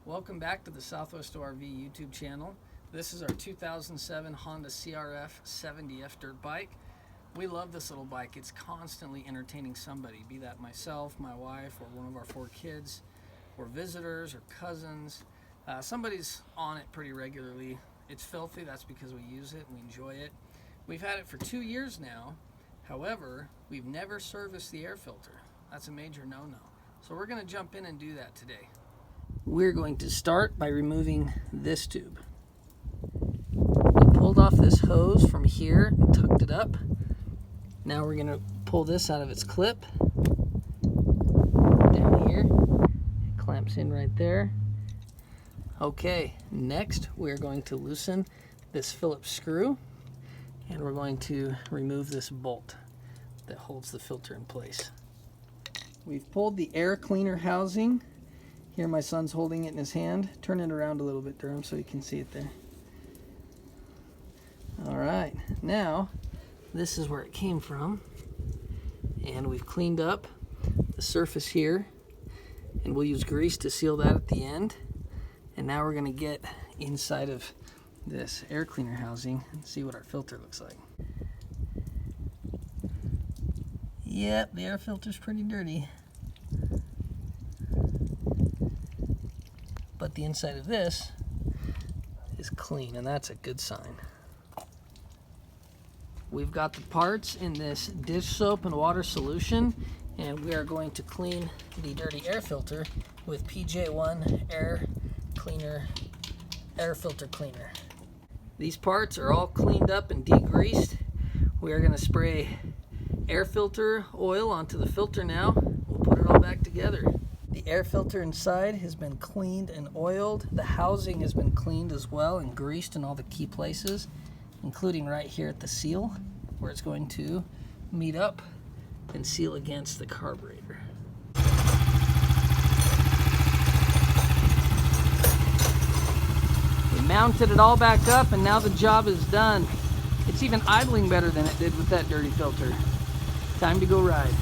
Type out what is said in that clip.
Welcome back to the Southwest ORV YouTube channel. This is our 2007 Honda CRF70F dirt bike. We love this little bike. It's constantly entertaining somebody, be that myself, my wife, or one of our 4 kids, or visitors, or cousins. Somebody's on it pretty regularly. It's filthy, that's because we use it and we enjoy it. We've had it for 2 years now. However, we've never serviced the air filter. That's a major no-no. So we're going to jump in and do that today. We're going to start by removing this tube. We pulled off this hose from here and tucked it up. Now we're going to pull this out of its clip. Down here. It clamps in right there. Okay, next we're going to loosen this Phillips screw and we're going to remove this bolt that holds the filter in place. We've pulled the air cleaner housing. Here my son's holding it in his hand. Turn it around a little bit, Durham, so you can see it there. Alright, now this is where it came from. And we've cleaned up the surface here. And we'll use grease to seal that at the end. And now we're going to get inside of this air cleaner housing and see what our filter looks like. Yep, the air filter's pretty dirty. But the inside of this is clean, and that's a good sign. We've got the parts in this dish soap and water solution, and we are going to clean the dirty air filter with PJ1 air filter cleaner. These parts are all cleaned up and degreased. We are going to spray air filter oil onto the filter now. We'll put it all back together. The air filter inside has been cleaned and oiled. The housing has been cleaned as well and greased in all the key places, including right here at the seal, where it's going to meet up and seal against the carburetor. We mounted it all back up and now the job is done. It's even idling better than it did with that dirty filter. Time to go ride.